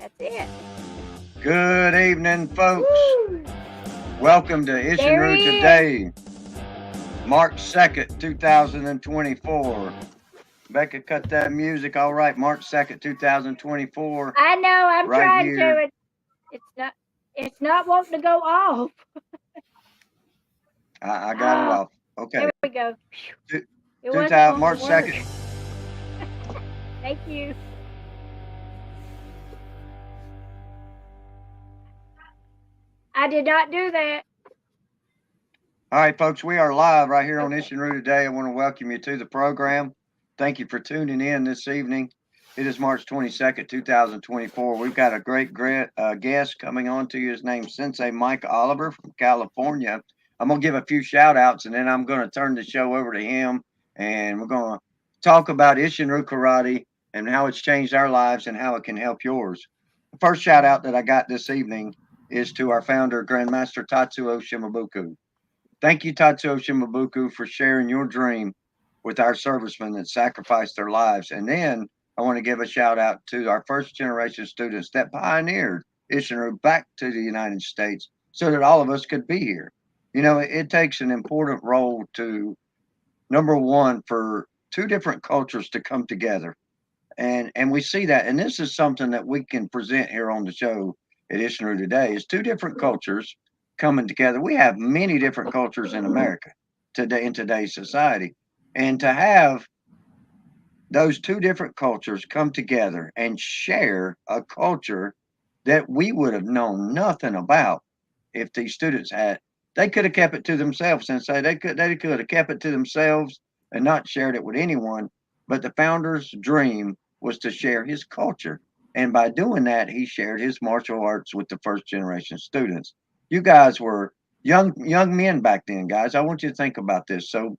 That's it. Good evening, folks. Woo! Welcome to There Isshinryu he is. today, March 2nd, 2024. Becca, cut that music. All right, March 2nd, 2024. I know. I'm Right trying here. to. It's not. It's not wanting to go off. I got it Oh, off. Okay. there we go. Two, It two wasn't thousand wanting to March work. 2nd. Thank you. I did not do that. All right, folks, we are live right here on Isshinryu today. I want to welcome you to the program. Thank you for tuning in this evening. It is March 22nd, 2024. We've got a great guest coming on to you. His name's Sensei Mike Oliver from California. I'm going to give a few shout outs and then I'm going to turn the show over to him and we're going to talk about Isshinryu Karate and how it's changed our lives and how it can help yours. The first shout out that I got this evening is to our founder, Grandmaster Tatsuo Shimabuku. Thank you, Tatsuo Shimabuku, for sharing your dream with our servicemen that sacrificed their lives. And then I want to give a shout out to our first generation students that pioneered Isshinryu back to the United States so that all of us could be here. You know, it takes an important role to, number one, for two different cultures to come together. And we see that. And this is something that we can present here on the show at Isshinryu today is two different cultures coming together. We have many different cultures in America today in today's society. And to have those two different cultures come together and share a culture that we would have known nothing about if these students had they could have kept it to themselves and say they could have kept it to themselves and not shared it with anyone. But the founder's dream was to share his culture. And by doing that, he shared his martial arts with the first generation students. You guys were young men back then, guys. I want you to think about this. So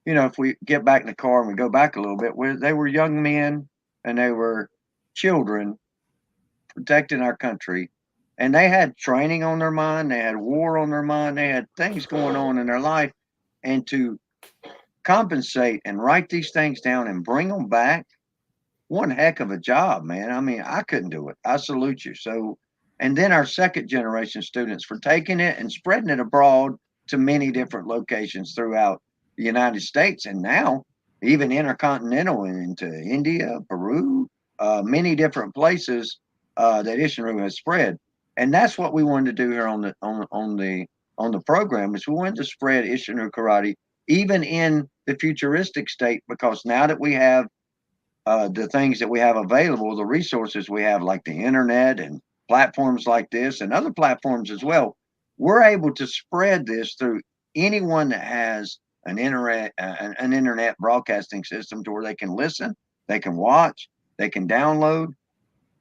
if we get back in the car and we go back a little bit, they were young men and they were children protecting our country. And they had training on their mind, they had war on their mind, they had things going on in their life. And to compensate and write these things down and bring them back, one heck of a job, man. I mean, I couldn't do it. I salute you. So, and then our second generation students for taking it and spreading it abroad to many different locations throughout the United States and now even intercontinental into India, Peru, many different places that Isshinryu has spread. And that's what we wanted to do here on the program is we wanted to spread Isshinryu karate even in the futuristic state because now that we have the things that we have available, the resources we have, like the internet and platforms like this and other platforms as well, we're able to spread this through anyone that has an internet broadcasting system to where they can listen, they can watch, they can download.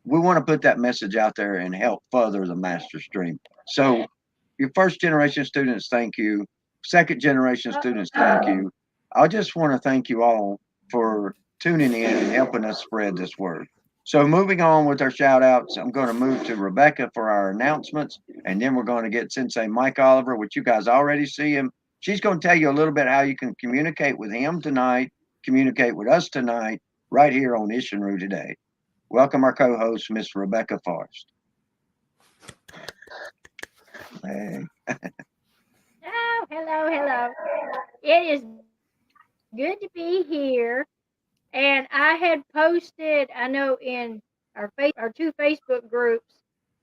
We want to put that message out there and help further the master stream. So, your first generation students, thank you. Second generation students, thank you. I just want to thank you all for tuning in and helping us spread this word. So, moving on with our shout outs, I'm going to move to Rebecca for our announcements, and then we're going to get Sensei Mike Oliver, which you guys already see him. She's going to tell you a little bit how you can communicate with him tonight, communicate with us tonight, right here on Isshinryu today. Welcome our co-host, Miss Rebecca Forrest. Hey. Oh, hello, hello. It is good to be here. And I had posted, I know in our two Facebook groups,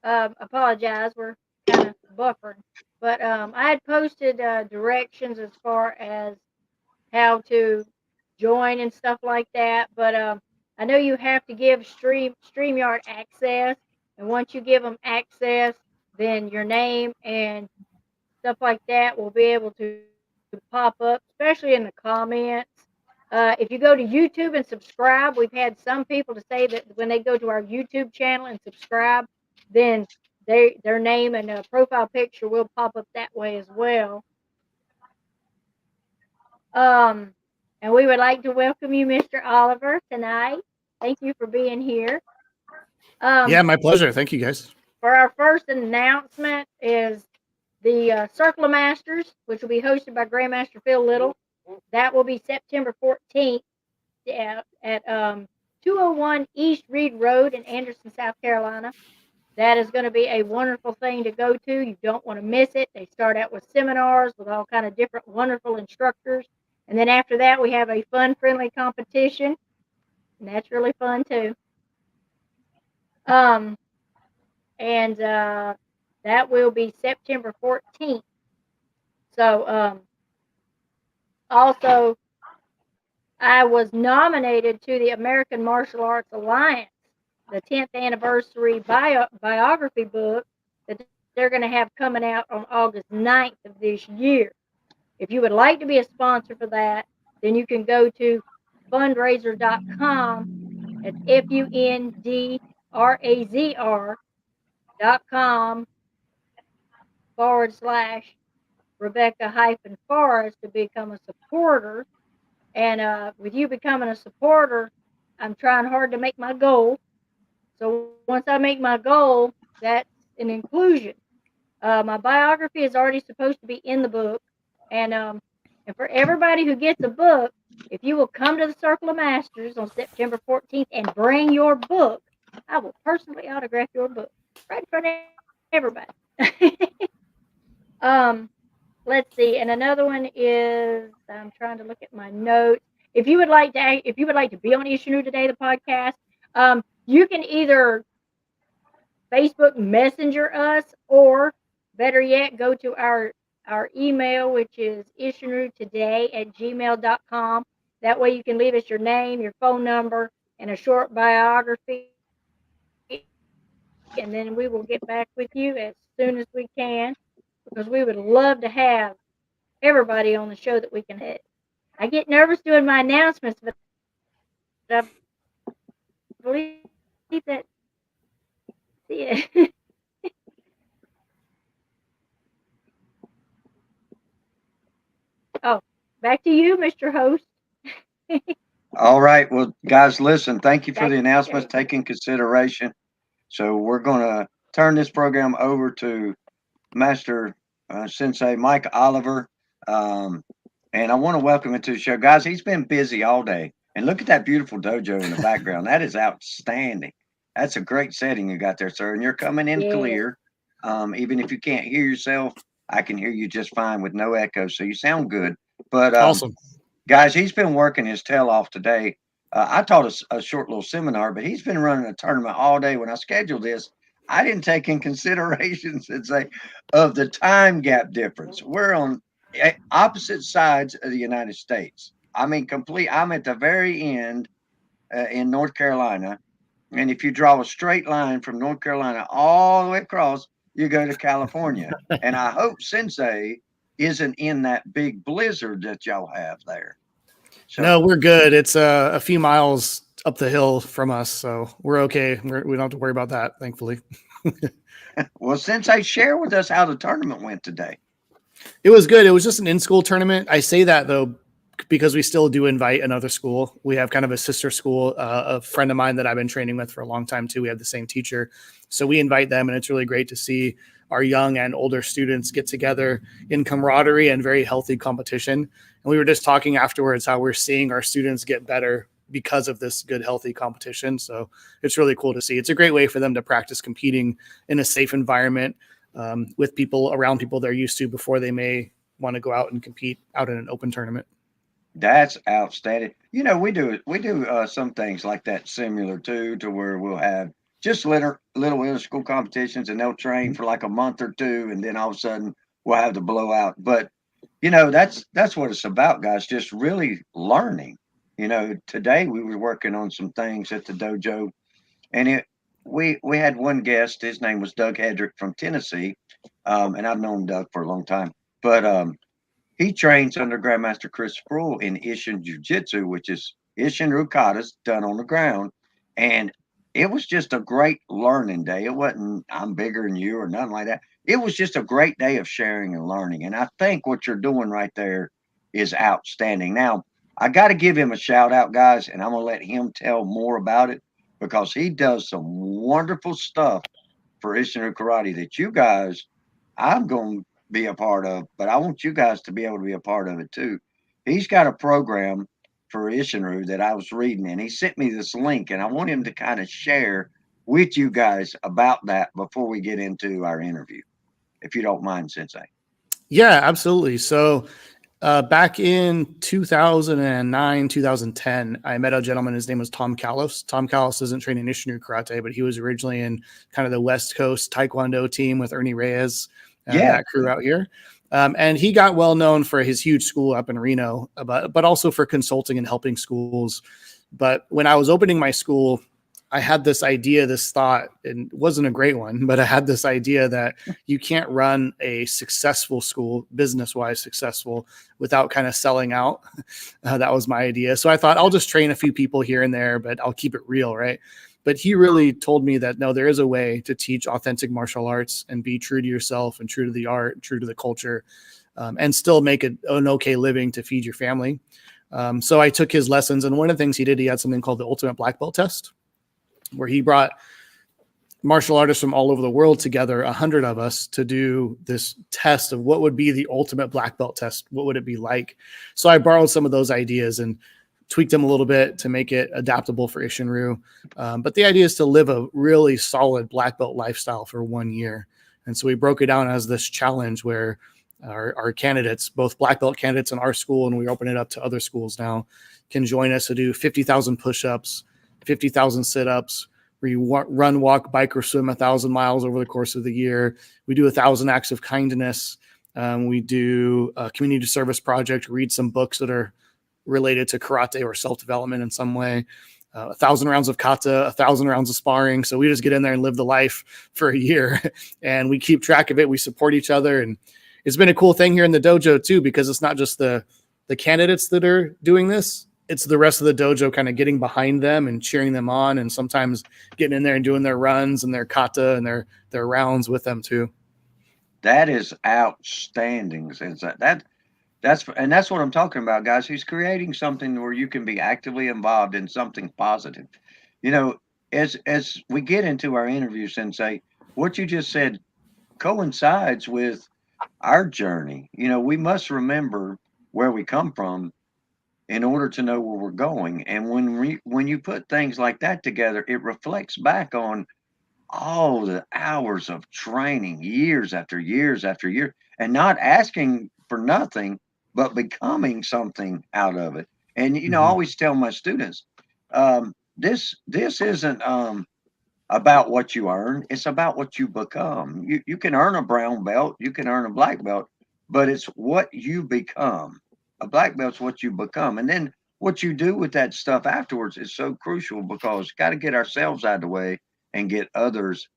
apologize, we're kind of buffering. But I had posted directions as far as how to join and stuff like that. But I know you have to give StreamYard access, and once you give them access, then your name and stuff like that will be able to pop up, especially in the comments. If you go to YouTube and subscribe, we've had some people to say that when they go to our YouTube channel and subscribe, then their name and profile picture will pop up that way as well. Um, and we would like to welcome you, Mr. Oliver, tonight. Thank you for being here. Yeah, my pleasure. Thank you, guys. For our first announcement is the Circle of Masters, which will be hosted by Grandmaster Phil Little. That will be September 14th at 201 East Reed Road in Anderson, South Carolina. That is going to be a wonderful thing to go to. You don't want to miss it. They start out with seminars with all kind of different wonderful instructors. And then after that, we have a fun, friendly competition. And that's really fun too. Um, and that will be September 14th. So also, I was nominated to the American Martial Arts Alliance, the 10th anniversary biography book that they're going to have coming out on August 9th of this year. If you would like to be a sponsor for that, then you can go to fundraiser.com. It's fundrazr.com / Rebecca-Forrest to become a supporter. And with you becoming a supporter, I'm trying hard to make my goal. So once I make my goal, that's an inclusion. My biography is already supposed to be in the book, and for everybody who gets a book, if you will come to the Circle of Masters on September 14th and bring your book, I will personally autograph your book right in front of everybody. um, let's see, and another one is I'm trying to look at my notes. If you would like to be on Isshinryu Today, the podcast, you can either Facebook Messenger us, or better yet, go to our email, which is ishinryutoday@gmail.com. That way you can leave us your name, your phone number, and a short biography, and then we will get back with you as soon as we can, because we would love to have everybody on the show that we can hit. I get nervous doing my announcements, but I believe that's it. Oh, back to you, Mr. Host. All right. Well, guys, listen, thank you for Back the to announcements you. taking consideration. So we're going to turn this program over to Master Sensei Mike Oliver. Um, and I want to welcome him to the show. Guys, he's been busy all day. And look at that beautiful dojo in the background. That is outstanding. That's a great setting you got there, sir. And you're coming in Yes. clear. Even if you can't hear yourself, I can hear you just fine with no echo. So you sound good. But Awesome. guys, he's been working his tail off today. I taught a short little seminar, but he's been running a tournament all day. When I scheduled this, I didn't take in consideration of the time gap difference. We're on opposite sides of the United States. I mean, I'm at the very end in North Carolina, and if you draw a straight line from North Carolina all the way across, you go to California. And I hope Sensei isn't in that big blizzard that y'all have there. So, No, we're good. It's a few miles up the hill from us, so we're okay. We don't have to worry about that, thankfully. well, Sensei, share with us how the tournament went today. It was good. It was just an in-school tournament. I say that though because we still do invite another school. We have kind of a sister school, a friend of mine that I've been training with for a long time too. We have the same teacher, so we invite them, and it's really great to see our young and older students get together in camaraderie and very healthy competition. And we were just talking afterwards how we're seeing our students get better because of this good, healthy competition. So it's really cool to see. It's a great way for them to practice competing in a safe environment with people around people they're used to before they may want to go out and compete out in an open tournament. That's outstanding. You know, we do some things like that similar to where we'll have just little inter-school competitions, and they'll train for like a month or two, and then all of a sudden we'll have the blowout. But that's what it's about, guys. Just really learning. Today we were working on some things at the dojo, and we had one guest. His name was Doug Hedrick from Tennessee, and I've known Doug for a long time, but he trains under Grandmaster Chris Sproul in Isshin Jiu-Jitsu, which is Isshinryu katas done on the ground. And it was just a great learning day. It wasn't I'm bigger than you or nothing like that. It was just a great day of sharing and learning. And I think what you're doing right there is outstanding. Now, I got to give him a shout out, guys, and I'm going to let him tell more about it because he does some wonderful stuff for Isshinryu Karate that you guys, I'm going to be a part of, but I want you guys to be able to be a part of it too. He's got a program for Isshinryu that I was reading, and he sent me this link, and I want him to kind of share with you guys about that before we get into our interview, if you don't mind, Sensei. Yeah, absolutely. So back in 2009, 2010, I met a gentleman. His name was Tom Callis. Tom Callis isn't trained in Isshinryu karate, but he was originally in kind of the West Coast Taekwondo team with Ernie Reyes, that crew out here. And he got well known for his huge school up in Reno, but also for consulting and helping schools. But when I was opening my school, I had this idea, this thought, and it wasn't a great one, but I had this idea that you can't run a successful school, business-wise successful, without kind of selling out. That was my idea. So I thought I'll just train a few people here and there, but I'll keep it real, right? But he really told me that, no, there is a way to teach authentic martial arts and be true to yourself and true to the art, true to the culture, and still make an okay living to feed your family. So I took his lessons, and one of the things he did, he had something called the Ultimate Black Belt Test, where he brought martial artists from all over the world together, 100 of us, to do this test of what would be the ultimate black belt test. What would it be like? So I borrowed some of those ideas and tweaked them a little bit to make it adaptable for Isshinryu. But the idea is to live a really solid black belt lifestyle for 1 year. And so we broke it down as this challenge where our candidates, both black belt candidates in our school, and we open it up to other schools now, can join us to do 50,000 push-ups, 50,000 sit-ups, where you run, walk, bike, or swim 1,000 miles over the course of the year. We do 1,000 acts of kindness. We do a community service project, read some books that are related to karate or self-development in some way. 1,000 rounds of kata, 1,000 rounds of sparring. So we just get in there and live the life for a year, and we keep track of it. We support each other, and it's been a cool thing here in the dojo too, because it's not just the candidates that are doing this. It's the rest of the dojo kind of getting behind them and cheering them on, and sometimes getting in there and doing their runs and their kata and their rounds with them too. That is outstanding. That's what I'm talking about, guys. He's creating something where you can be actively involved in something positive. You know, as we get into our interview, Sensei, what you just said coincides with our journey. You know, we must remember where we come from in order to know where we're going. And when you put things like that together, it reflects back on all the hours of training, years after years after year, and not asking for nothing, but becoming something out of it. And you know, I always tell my students, this isn't about what you earn; it's about what you become. You can earn a brown belt, you can earn a black belt, but it's what you become. A black belt's what you become, and then what you do with that stuff afterwards is so crucial, because got to get ourselves out of the way and get others.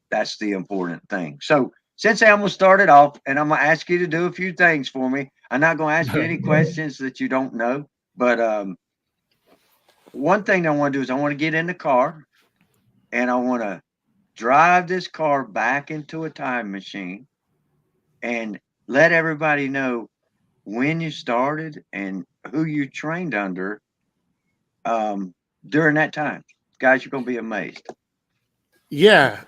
That's the important thing. So, Sensei, I'm going to start it off, and I'm going to ask you to do a few things for me. I'm not going to ask you any questions that you don't know, but one thing I want to do is I want to get in the car, and I want to drive this car back into a time machine and let everybody know when you started and who you trained under during that time. Guys, you're going to be amazed. Yeah.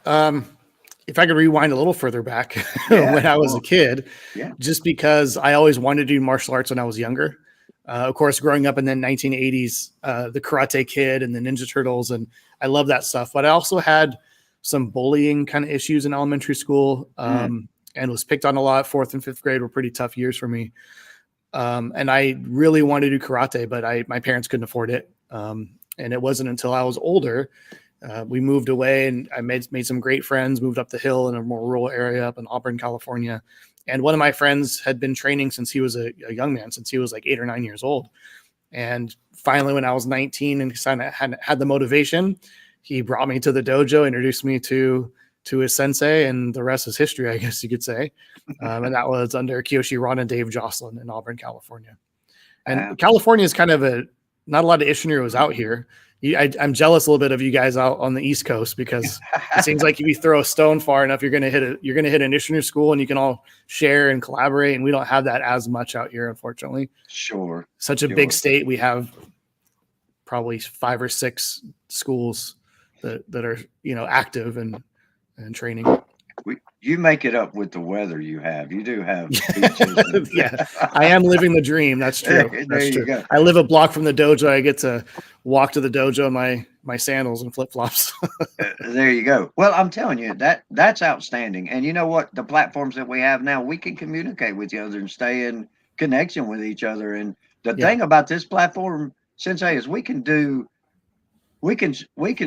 If I could rewind a little further back when I was a kid, just because I always wanted to do martial arts when I was younger. Of course, growing up in the 1980s, the Karate Kid and the Ninja Turtles, and I love that stuff. But I also had some bullying kind of issues in elementary school, and was picked on a lot. 4th and 5th grade were pretty tough years for me. And I really wanted to do karate, but my parents couldn't afford it. And it wasn't until I was older, we moved away, and I made some great friends, moved up the hill in a more rural area up in Auburn, California. And one of my friends had been training since he was a young man, since he was like 8 or 9 years old. And finally, when I was 19 and kind of had the motivation, he brought me to the dojo, introduced me to his sensei, and the rest is history, I guess you could say. And that was under Kiyoshi Ron and Dave Jocelyn in Auburn, California. And California is kind of not a lot of Isshinryu out here. I'm jealous a little bit of you guys out on the East Coast, because it seems like if you throw a stone far enough, you're going to hit an Isshinryu school, and you can all share and collaborate. And we don't have that as much out here, unfortunately. Sure. Such a big state. We have probably 5 or 6 schools that are, active and training. You make it up with the weather you have. You do have beaches. Yeah, I am living the dream. That's true. There That's you true. go. I live a block from the dojo. I get to walk to the dojo in my sandals and flip flops. There you go. Well, I'm telling you that's outstanding. And you know what? The platforms that we have now, we can communicate with each other and stay in connection with each other. And the Yeah. thing about this platform, Sensei, is we can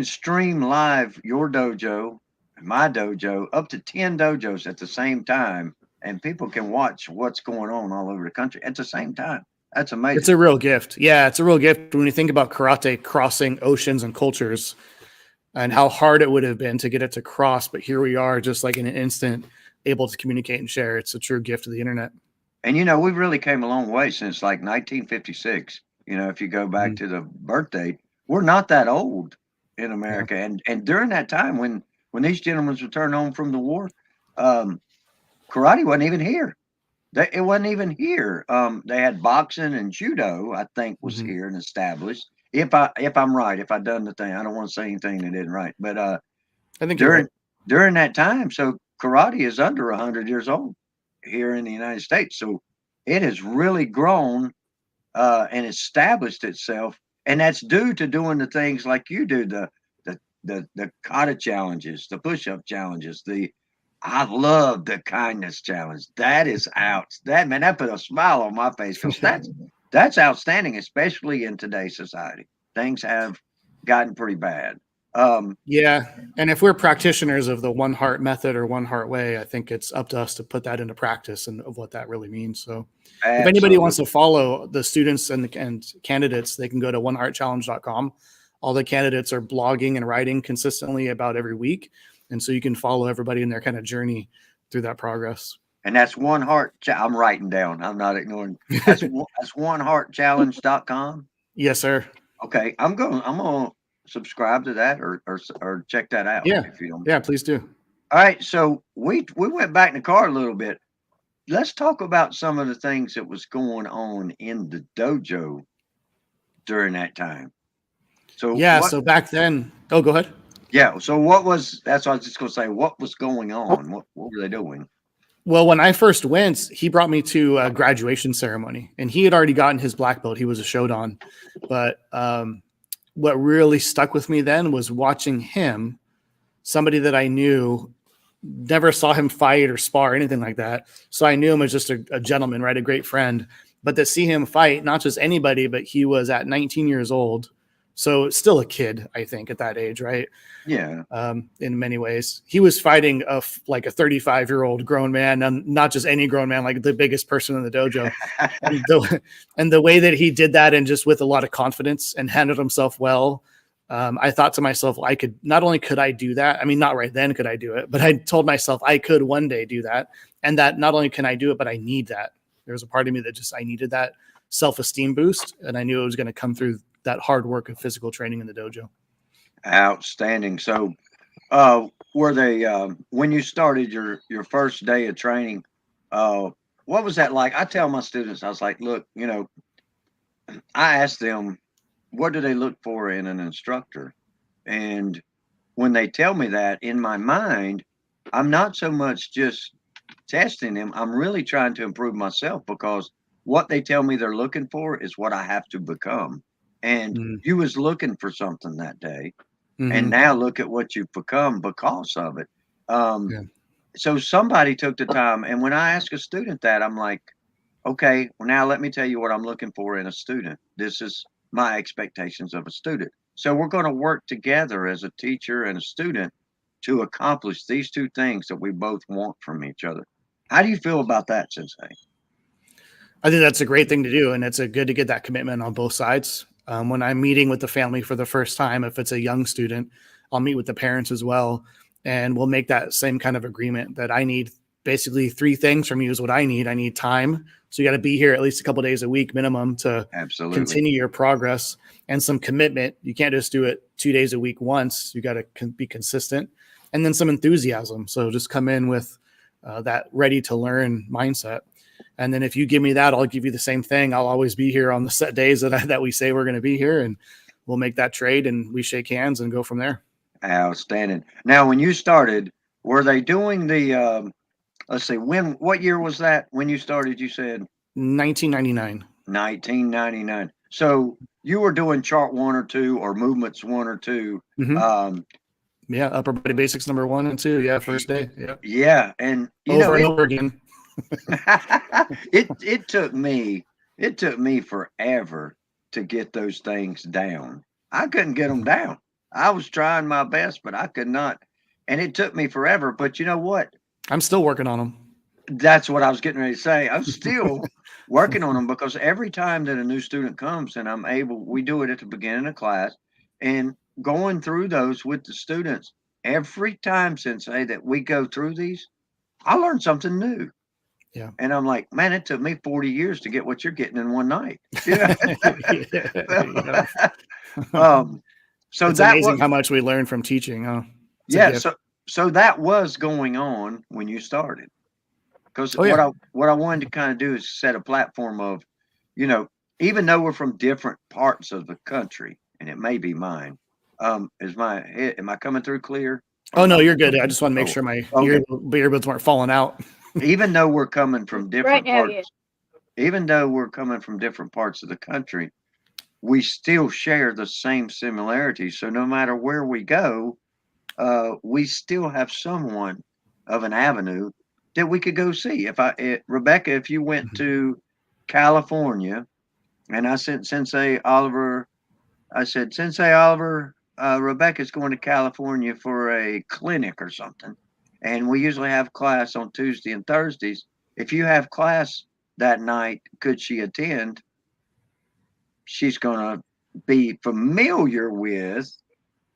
stream live your dojo, my dojo, up to 10 dojos at the same time, and people can watch what's going on all over the country at the same time. That's It's amazing. a real gift. Yeah, it's a real gift when you think about karate crossing oceans and cultures and how hard it would have been to get it to cross. But here we are, just like in an instant, able to communicate and share. It's a true gift of the internet. And we really came a long way since like 1956. If you go back Mhm. to the birth date, we're not that old in Yeah. America. And during that time when these gentlemen returned home from the war, um, karate wasn't even here. It wasn't even here. They had boxing and judo, I think, was Mhm. here and established. If I'm right, if I done the thing, I don't want to say anything that isn't right. But I think you're right. during that time, so karate is under 100 years old here in the United States. So it has really grown and established itself, and that's due to doing the things like you do, the kata challenges, the push-up challenges, the I love the kindness challenge. That is out. That put a smile on my face because that's outstanding, especially in today's society. Things have gotten pretty bad. Yeah. And if we're practitioners of the one heart method or one heart way, I think it's up to us to put that into practice and of what that really means. So if anybody wants Absolutely. to follow the students and candidates, they can go to oneheartchallenge.com. All the candidates are blogging and writing consistently about every week. And so you can follow everybody in their kind of journey through that progress. And that's one heart. I'm writing down. I'm not ignoring. That's oneheartchallenge.com. Yes, sir. Okay, I'm gonna subscribe to that or check that out Yeah. if you don't. Yeah, please do. All right, so we went back in the car a little bit. Let's talk about some of the things that was going on in the dojo during that time. So Yeah. what? So back then, oh, go ahead. Yeah. So what was? That's what I was just gonna say. What was going on? What were they doing? Well, when I first went, he brought me to a graduation ceremony, and he had already gotten his black belt. He was a shodan, but what really stuck with me then was watching him, somebody that I knew, never saw him fight or spar or anything like that. So I knew him as just a gentleman, right, a great friend. But to see him fight, not just anybody, but he was at 19 years old, so still a kid, I think, at that age, right? Yeah. In many ways. He was fighting like a 35-year-old grown man, and not just any grown man, like the biggest person in the dojo. And the way that he did that, and just with a lot of confidence and handled himself well, I thought to myself, I could not only could I do that, I mean, not right then could I do it, but I told myself I could one day do that, and that not only can I do it, but I need that. There was a part of me that just I needed that self-esteem boost, and I knew it was going to come through that hard work of physical training in the dojo. Outstanding. So, were they when you started your first day of training? Uh, what was that like? I tell my students, I was like, look, I asked them, what do they look for in an instructor? And when they tell me that, in my mind, I'm not so much just testing them. I'm really trying to improve myself because what they tell me they're looking for is what I have to become. And you was looking for something that day, and Mm-hmm. now look at what you've become because of it. Yeah. So somebody took the time, and when I ask a student that, I'm like, okay, well, now let me tell you what I'm looking for in a student. This is my expectations of a student. So we're going to work together as a teacher and a student to accomplish these two things that we both want from each other. How do you feel about that, Sensei? I think that's a great thing to do, and it's good to get that commitment on both sides. When I'm meeting with the family for the first time, if it's a young student, I'll meet with the parents as well, and we'll make that same kind of agreement that I need basically three things from you is what I need. I need time, so you got to be here at least a couple days a week minimum to Absolutely. continue your progress, and some commitment. You can't just do it 2 days a week once. You got to be consistent, and then some enthusiasm. So just come in with that ready to learn mindset. And then if you give me that, I'll give you the same thing. I'll always be here on the set days that we say we're going to be here, and we'll make that trade and we shake hands and go from there. Outstanding. Now, when you started, were they doing the, let's see, what year was that when you started? You said 1999. 1999. So you were doing chart 1 or 2 or movements 1 or 2. Hmm. Um, Yeah, upper body basics number 1 and 2. Yeah, first day. Yeah, yeah, and over and over again. it took me forever to get those things down. I couldn't get them down. I was trying my best, but I could not. And it took me forever. But you know what? I'm still working on them. That's what I was getting ready to say. I'm still working on them because every time that a new student comes and we do it at the beginning of class and going through those with the students, every time, Sensei, that we go through these, I learn something new. Yeah. And I'm like, man, it took me 40 years to get what you're getting in one night. Yeah. Yeah. So It's that amazing was, how much we learn from teaching, huh? It's a yeah. gift. So that was going on when you started. Because Oh yeah. what I wanted to kind of do is set a platform of, you know, even though we're from different parts of the country, and it may be mine, am I coming through clear? Or Oh am no, I? you're good. I just want to make Oh, sure my okay. earbuds weren't falling out. Even though we're coming from Right different now, yes. parts, even though we're coming from different parts of the country, we still share the same similarities. So no matter where we go, we still have someone of an avenue that we could go see. Rebecca, if you went to California and I sent Sensei Oliver, I said, Sensei Oliver, Rebecca's going to California for a clinic or something. And we usually have class on Tuesday and Thursdays. If you have class that night, could she attend? She's going to be familiar with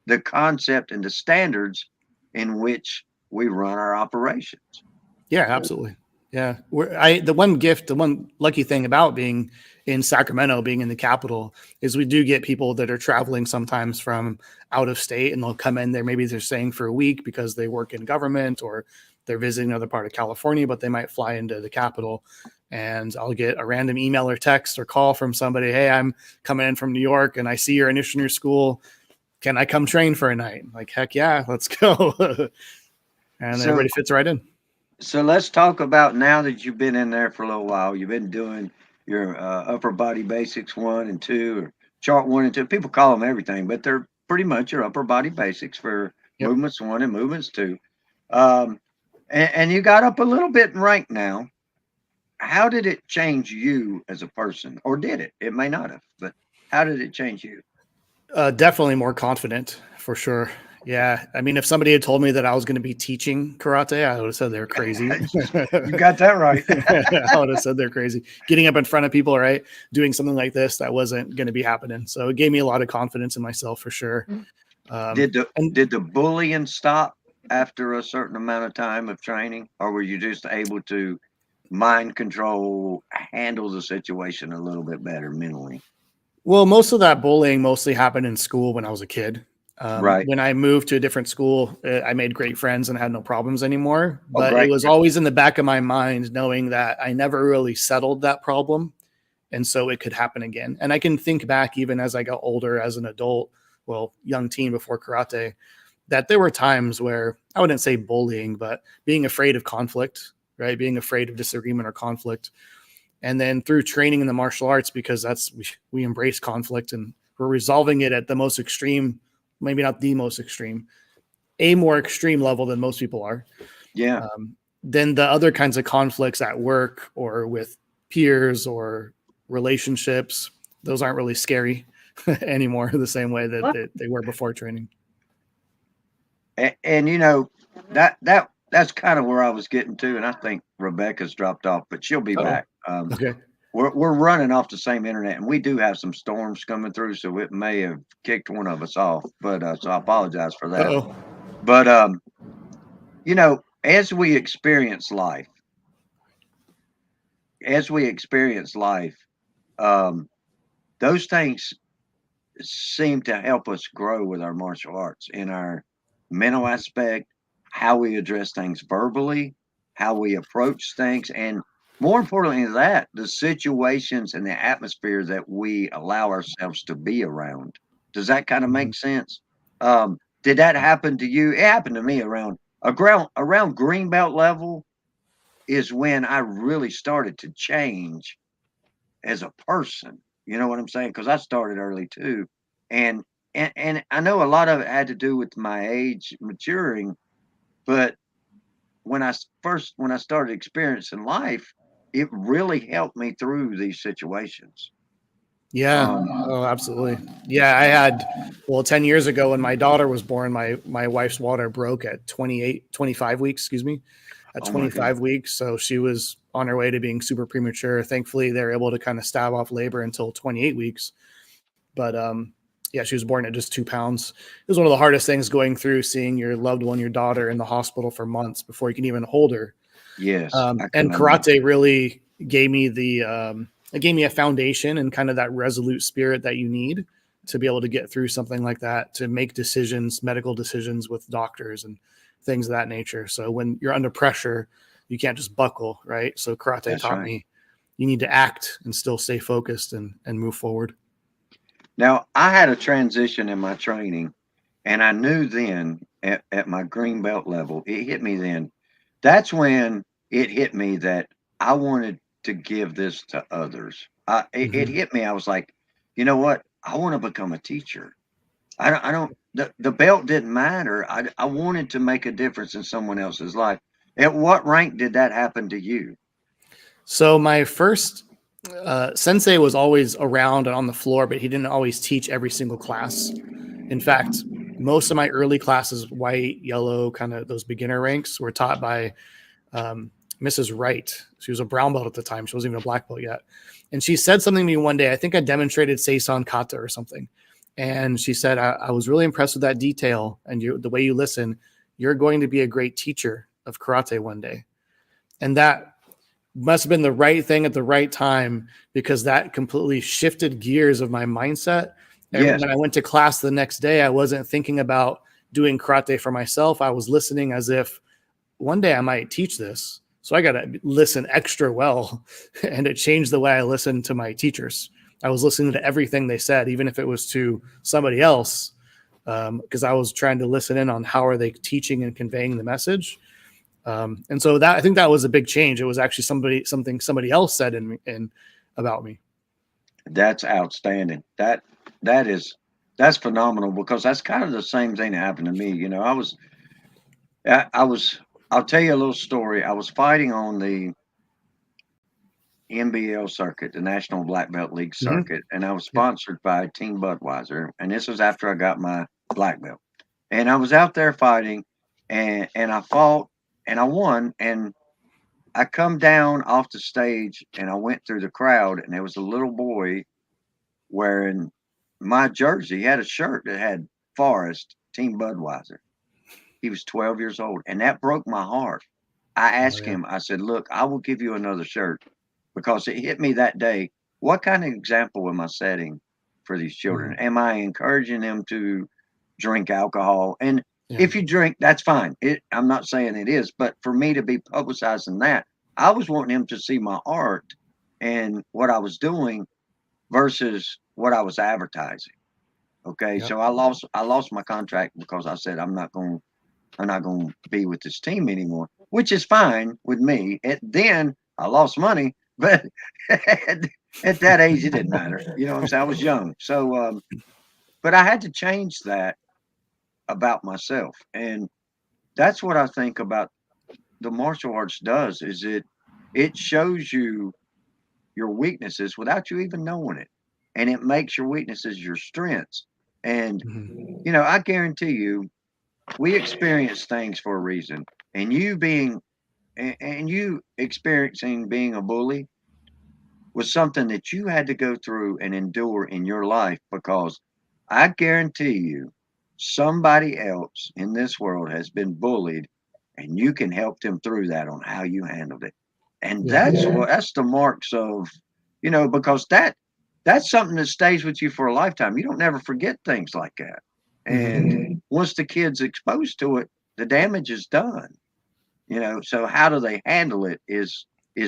the concept and the standards in which we run our operations. Yeah, absolutely. Yeah, the one lucky thing about being in Sacramento, being in the capital, is we do get people that are traveling sometimes from out of state, and they'll come in there. Maybe they're staying for a week because they work in government, or they're visiting another part of California, but they might fly into the capital. And I'll get a random email or text or call from somebody. Hey, I'm coming in from New York, and I see you're in Isshinryu school. Can I come train for a night? Like, heck yeah, let's go. And So, everybody fits right in. so let's talk about now that you've been in there for a little while. You've been doing your upper body basics 1 and 2, or chart 1 and 2. People call them everything, but they're pretty much your upper body basics for Yep. movements 1 and movements 2. And you got up a little bit in rank now. How did it change you as a person, or did it? It may not have, but how did it change you? Definitely more confident for sure. Yeah. I mean, if somebody had told me that I was going to be teaching karate, I would have said they're crazy. You got that right. I would have said they're crazy. Getting up in front of people, right? Doing something like this, that wasn't going to be happening. So it gave me a lot of confidence in myself for sure. Did And the bullying stop after a certain amount of time of training, or were you just able to mind control, handle the situation a little bit better mentally? well, most of that bullying mostly happened in school when I was a kid. Right. When I moved to a different school, I made great friends and had no problems anymore. Oh, But it great. was always in the back of my mind, knowing that I never really settled that problem. And so it could happen again. And I can think back, even as I got older, as an adult, well, young teen before karate, that there were times where I wouldn't say bullying, but being afraid of conflict, right? Being afraid of disagreement or conflict. And then through training in the martial arts, because we embrace conflict and we're resolving it at the most extreme, maybe not the most extreme, a more extreme level than most people are. Yeah. Then the other kinds of conflicts at work or with peers or relationships, those aren't really scary anymore the same way that they were before training. And you know, that's kind of where I was getting to, and I think Rebecca's dropped off, but she'll be Oh, back. okay. We're running off the same internet, and we do have some storms coming through, so it may have kicked one of us off. But so I apologize for that. Uh-oh. But you know, as we experience life, um, those things seem to help us grow with our martial arts in our mental aspect, how we address things verbally, how we approach things, and more importantly than that, the situations and the atmosphere that we allow ourselves to be around. Does that kind of make sense? Did that happen to you? It happened to me around around green belt level is when I really started to change as a person. You know what I'm saying? Because I started early too, and, and I know a lot of it had to do with my age maturing, but when I started experiencing life, it really helped me through these situations. Yeah. Oh, absolutely. Yeah. I had, well, 10 years ago when my daughter was born, my wife's water broke at 25 weeks, excuse me, at Oh my God. 25 weeks. So she was on her way to being super premature. Thankfully, they were able to kind of stave off labor until 28 weeks. But yeah, she was born at just 2 pounds. It was one of the hardest things going through seeing your loved one, your daughter, in the hospital for months before you can even hold her. Yes, I And can imagine. karate really gave me it gave me a foundation and kind of that resolute spirit that you need to be able to get through something like that, to make decisions, medical decisions with doctors and things of that nature. So when you're under pressure, you can't just buckle, right? So karate That's taught right. me you need to act and still stay focused and move forward. Now, I had a transition in my training, and I knew then at my green belt level, it hit me then. That's when it hit me that I wanted to give this to others. It Mm-hmm. hit me. I was like, you know what? I want to become a teacher. I don't, the belt didn't matter. I wanted to make a difference in someone else's life. At what rank did that happen to you? So my first sensei was always around and on the floor, but he didn't always teach every single class. In fact, most of my early classes, white, yellow, kind of those beginner ranks, were taught by um, Mrs. Wright. She was a brown belt at the time. She wasn't even a black belt yet. And she said something to me one day. I think I demonstrated Seisan Kata or something. And she said, I was really impressed with that detail and the way you listen. You're going to be a great teacher of karate one day. And that must have been the right thing at the right time because that completely shifted gears of my mindset. And Yes, when I went to class the next day, I wasn't thinking about doing karate for myself. I was listening as if one day I might teach this. So I got to listen extra well. And it changed the way I listened to my teachers. I was listening to everything they said, even if it was to somebody else, because I was trying to listen in on how are they teaching and conveying the message. And so that I think that was a big change. It was actually somebody else said in about me. that's outstanding. That is that's phenomenal because that's kind of the same thing that happened to me. You know, I was I'll tell you a little story. I was fighting on the NBL circuit, the National Black Belt League Mm-hmm. circuit, and I was Yep. sponsored by Team Budweiser. And this was after I got my black belt. And I was out there fighting, and I fought, and I won. And I come down off the stage, and I went through the crowd, and there was a little boy wearing my jersey. He had a shirt that had Forrest Team Budweiser. He was 12 years old, and that broke my heart. I Oh asked yeah. him, I said, "Look, I will give you another shirt because it hit me that day. What kind of example am I setting for these children? Mm-hmm. Am I encouraging them to drink alcohol? And Yeah. if you drink, that's fine. I'm not saying it is, but for me to be publicizing that, I was wanting him to see my art and what I was doing versus what I was advertising. Okay, Yep. so I lost my contract because I said I'm not going to be with this team anymore, which is fine with me. Then I lost money, but at that age, it didn't matter. You know what I'm saying? I was young. So, but I had to change that about myself. And that's what I think about the martial arts does is it shows you your weaknesses without you even knowing it. And it makes your weaknesses your strengths. And, Mm-hmm. I guarantee you, we experience things for a reason. And you experiencing being a bully was something that you had to go through and endure in your life because I guarantee you somebody else in this world has been bullied and you can help them through that on how you handled it. And Yeah. that's the marks of, because that's something that stays with you for a lifetime. You don't never forget things like that. Mm-hmm. And once the kid's exposed to it, the damage is done. So how do they handle it is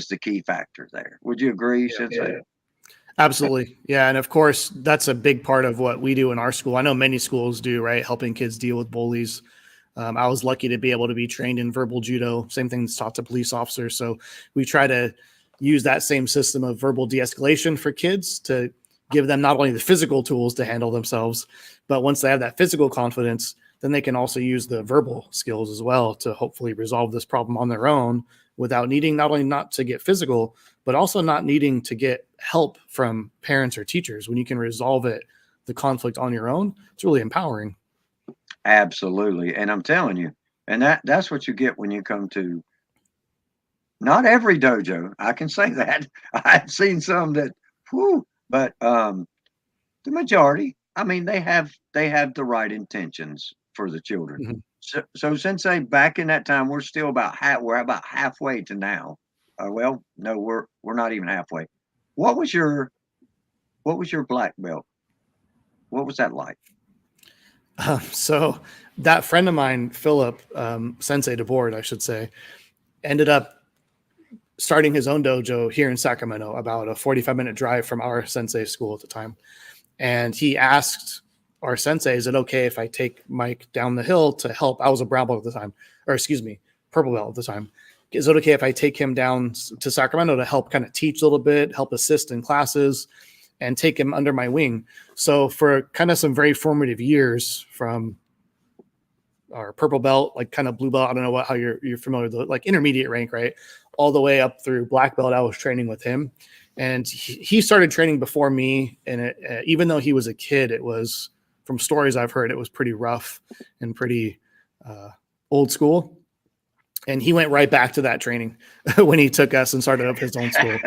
the key factor there. Would you agree, Sensei? Absolutely. Yeah. And of course, that's a big part of what we do in our school. I know many schools do, right? Helping kids deal with bullies. I was lucky to be able to be trained in verbal judo, same thing that's taught to police officers. So we try to use that same system of verbal de-escalation for kids to give them not only the physical tools to handle themselves, but once they have that physical confidence, then they can also use the verbal skills as well to hopefully resolve this problem on their own without needing not only not to get physical, but also not needing to get help from parents or teachers. When you can resolve the conflict on your own, it's really empowering. Absolutely. And I'm telling you, and that's what you get when you come to not every dojo. I can say that. I've seen some that, whew, but the majority, I mean, they have the right intentions for the children. Mhm. So Sensei, back in that time, we're about halfway to now. Well, no, we're not even halfway. What was your black belt? What was that like? So that friend of mine, Philip, Sensei DeBoard, I should say, ended up starting his own dojo here in Sacramento, about a 45-minute drive from our sensei school at the time. And he asked our sensei, is it okay if I take Mike down the hill to help? I was a brown belt at the time, or excuse me, purple belt at the time. Is it okay if I take him down to Sacramento to help kind of teach a little bit, help assist in classes, and take him under my wing? So for kind of some very formative years, from our purple belt, like kind of blue belt, I don't know how you're familiar with, like intermediate rank, right? All the way up through black belt, I was training with him. And he started training before me. And even though he was a kid, it was, from stories I've heard, it was pretty rough and pretty old school. And he went right back to that training when he took us and started up his own school.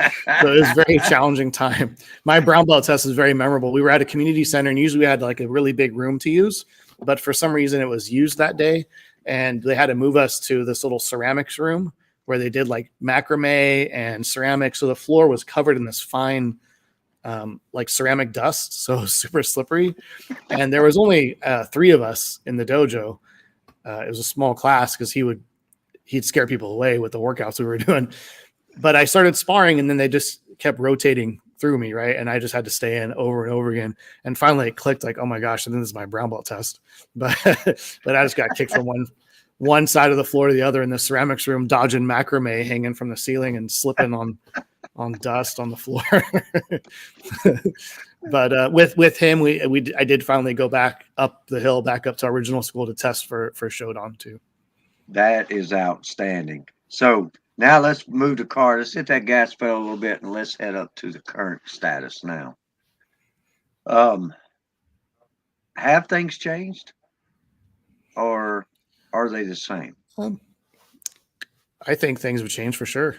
So it was a very challenging time. My brown belt test is very memorable. We were at a community center, and usually we had like a really big room to use, but for some reason it was used that day, and they had to move us to this little ceramics room where they did like macrame and ceramics. So the floor was covered in this fine, like ceramic dust. So it was super slippery. And there was only 3 of us in the dojo. It was a small class because he'd scare people away with the workouts we were doing. But I started sparring, and then they just kept rotating through me, right? And I just had to stay in over and over again. And finally it clicked, like, oh my gosh, I think this is my brown belt test. But I just got kicked from one side of the floor to the other in the ceramics room, dodging macrame hanging from the ceiling and slipping on dust on the floor. But with him, I did finally go back up the hill, back up to our original school to test for Shodan too. That is outstanding. So now let's move the car. Let's hit that gas pedal a little bit, and let's head up to the current status now. Have things changed, or are they the same? I think things have changed for sure.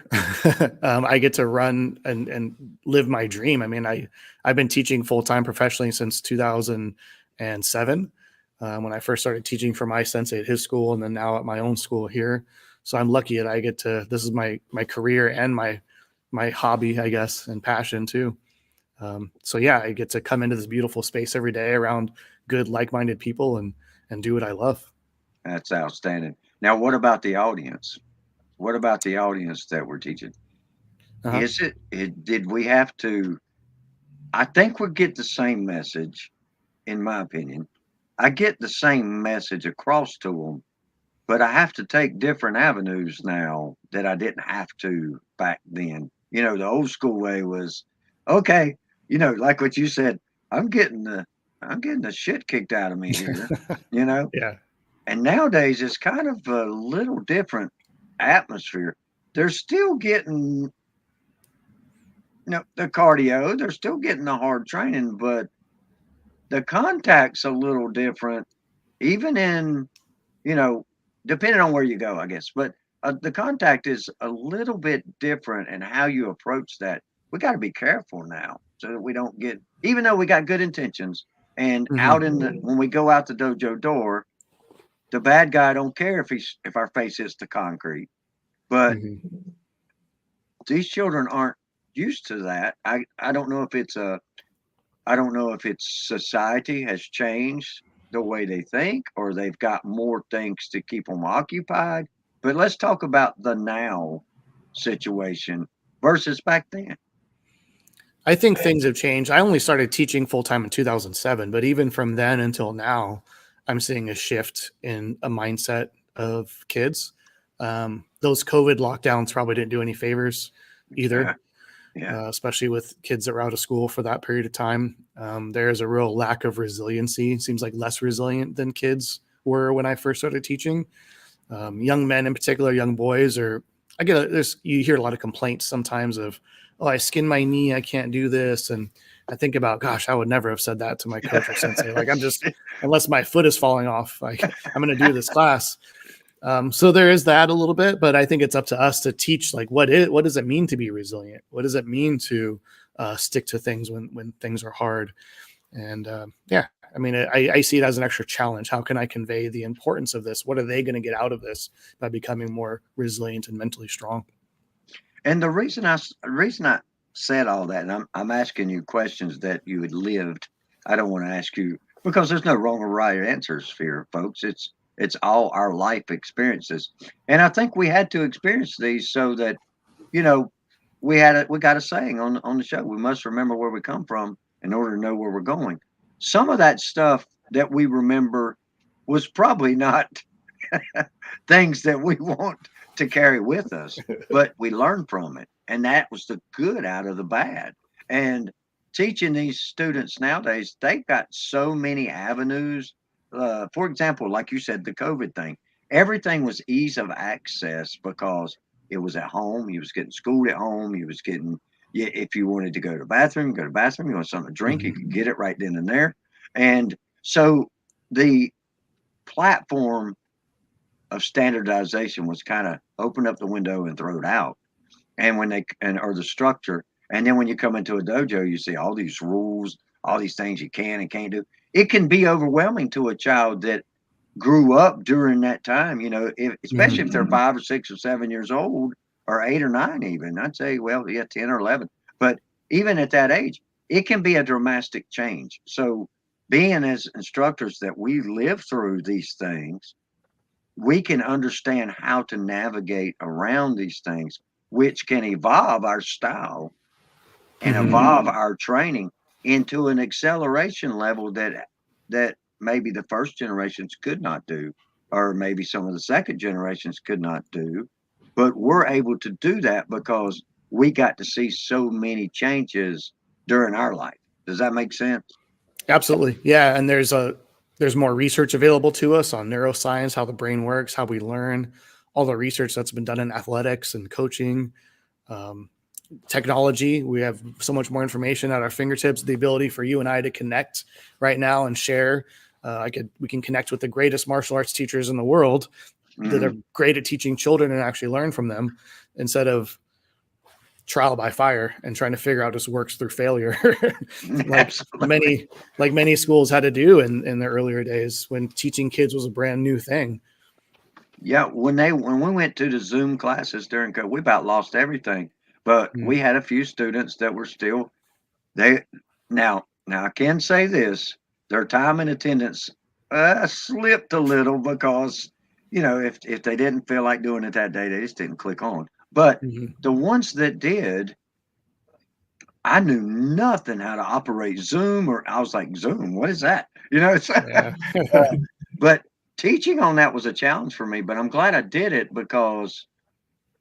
I get to run and live my dream. I mean, I've been teaching full-time professionally since 2007. When I first started teaching for my sensei at his school, and then now at my own school here. So I'm lucky that I get to, this is my career and my hobby, I guess, and passion too. So yeah, I get to come into this beautiful space every day around good, like-minded people and do what I love. That's outstanding. Now, what about the audience? What about the audience that we're teaching? Uh-huh. Did we have to, I think we get the same message, in my opinion. I get the same message across to them, but I have to take different avenues now that I didn't have to back then. You know, the old school way was, okay, you know, like what you said, I'm getting the shit kicked out of me here, you know? Yeah. And nowadays it's kind of a little different atmosphere. They're still getting, you know, the cardio, they're still getting the hard training, but the contact's a little different, even in, you know, depending on where you go, I guess. But the contact is a little bit different, and how you approach that. We got to be careful now so that we don't get, even though we got good intentions, and out in the, when we go out the dojo door, the bad guy don't care if our face hits the concrete. But these children aren't used to that. I don't know if it's society has changed the way they think, or they've got more things to keep them occupied. But let's talk about the now situation versus back then. I think things have changed. I only started teaching full time in 2007, but even from then until now, I'm seeing a shift in a mindset of kids. Those COVID lockdowns probably didn't do any favors either, Yeah. especially with kids that were out of school for that period of time. There's a real lack of resiliency. It seems like less resilient than kids were when I first started teaching. Young men in particular, young boys, or you hear a lot of complaints sometimes of, oh, I skinned my knee, I can't do this. And I think about, gosh, I would never have said that to my coach or sensei. Like, unless my foot is falling off, like I'm going to do this class. So there is that a little bit, but I think it's up to us to teach, like, what does it mean to be resilient? What does it mean to stick to things when things are hard? And yeah, I mean, I see it as an extra challenge. How can I convey the importance of this? What are they going to get out of this by becoming more resilient and mentally strong? And the reason I said all that, and I'm asking you questions that you had lived. I don't want to ask you because there's no wrong or right answers here, folks. It's all our life experiences, and I think we had to experience these so that you know we got a saying on the show. We must remember where we come from in order to know where we're going. Some of that stuff that we remember was probably not things that we want to carry with us, but we learn from it. And that was the good out of the bad. And teaching these students nowadays, they've got so many avenues. For example, like you said, the COVID thing, everything was ease of access because it was at home. You was getting schooled at home. You was getting, yeah, if you wanted to go to the bathroom, go to the bathroom. You want something to drink, you could get it right then and there. And so the platform of standardization was kind of open up the window and throw it out. And when they and or the structure, and then when you come into a dojo, you see all these rules, all these things you can and can't do. It can be overwhelming to a child that grew up during that time. Especially if they're 5 or 6 or 7 years old, or 8 or 9, even. I'd say, well, yeah, 10 or 11. But even at that age, it can be a dramatic change. So, being as instructors that we live through these things, we can understand how to navigate around these things, which can evolve our style and evolve our training into an acceleration level that maybe the first generations could not do, or maybe some of the second generations could not do. But we're able to do that because we got to see so many changes during our life. Does that make sense? Absolutely. Yeah. And there's more research available to us on neuroscience, how the brain works, how we learn, all the research that's been done in athletics and coaching, technology. We have so much more information at our fingertips, the ability for you and I to connect right now and share. We can connect with the greatest martial arts teachers in the world that are great at teaching children and actually learn from them instead of trial by fire and trying to figure out this works through failure like many schools had to do in their earlier days when teaching kids was a brand new thing. Yeah, when we went to the Zoom classes during COVID, we about lost everything. But we had a few students that were still they now I can say this, their time and attendance slipped a little because if they didn't feel like doing it that day, they just didn't click on. But the ones that did, I knew nothing how to operate Zoom, or I was like, Zoom, what is that? Yeah. But teaching on that was a challenge for me, but I'm glad I did it because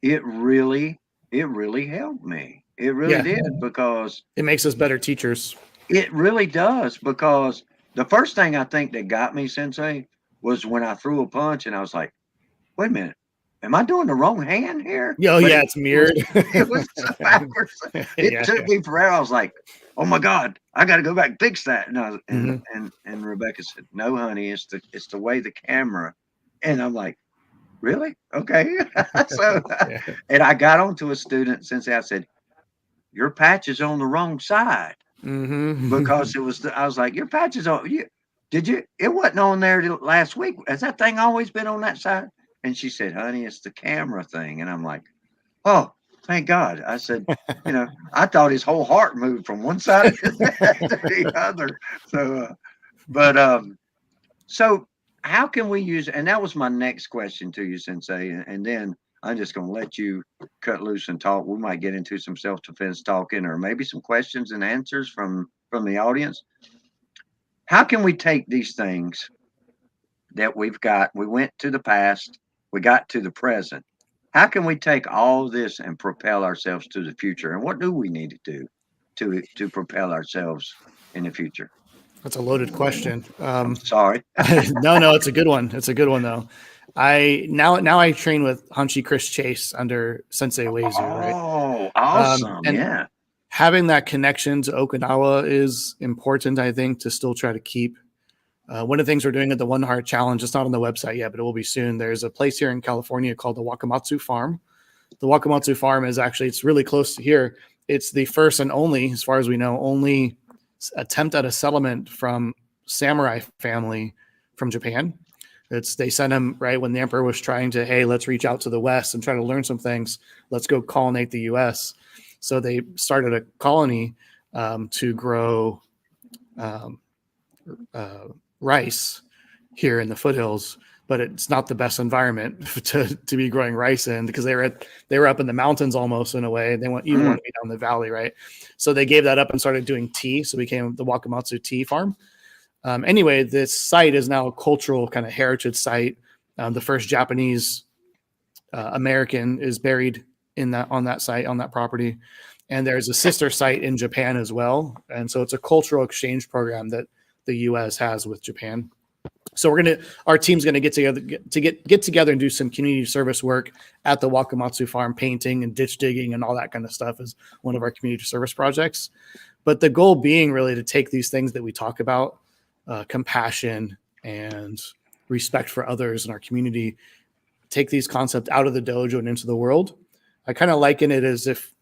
it really helped me. It really did because it makes us better teachers. it really does. Because the first thing I think that got me, Sensei, was when I threw a punch and I was like, wait a minute, am I doing the wrong hand here? Oh, But yeah, it's mirrored. It was so backwards. It took me forever. I was like, oh my God, I got to go back and fix that. And Rebecca said, no, honey, it's the way the camera. And I'm like, really? Okay. So, and I got onto a student, since I said, your patch is on the wrong side. Because I was like, your patch is on, it wasn't on there last week. Has that thing always been on that side? And she said, honey, it's the camera thing. And I'm like, oh, thank God. I said, I thought his whole heart moved from one side of his head to the other. So how can we use, and that was my next question to you, Sensei, and then I'm just going to let you cut loose and talk. We might get into some self-defense talking, or maybe some questions and answers from the audience. How can we take these things that we've got. We went to the past, we got to the present. How can we take all this and propel ourselves to the future? And what do we need to do to propel ourselves in the future? That's a loaded question. I'm sorry. No, it's a good one. It's a good one though. Now I train with Hanshi Chris Chase under Sensei Uezu, right? Oh, awesome. And Yeah. having that connection to Okinawa is important, I think, to still try to keep. One of the things we're doing at the One Heart Challenge, it's not on the website yet, but it will be soon. There's a place here in California called the Wakamatsu Farm. The Wakamatsu Farm is actually, it's really close to here. It's the first and only, as far as we know, only attempt at a settlement from samurai family from Japan. They sent him right when the emperor was trying to, hey, let's reach out to the West and try to learn some things. Let's go colonate the U.S. So they started a colony to grow rice here in the foothills, but it's not the best environment to be growing rice in, because they were up in the mountains almost in a way. They want to be down the valley, right? So they gave that up and started doing tea. So it became the Wakamatsu Tea Farm. Anyway, this site is now a cultural kind of heritage site. The first Japanese American is buried on that site, on that property. And there's a sister site in Japan as well. And so it's a cultural exchange program that the U.S. has with Japan. So our team's gonna get together and do some community service work at the Wakamatsu Farm, painting and ditch digging and all that kind of stuff is one of our community service projects. But the goal being really to take these things that we talk about, compassion and respect for others in our community, take these concepts out of the dojo and into the world. I kind of liken it as if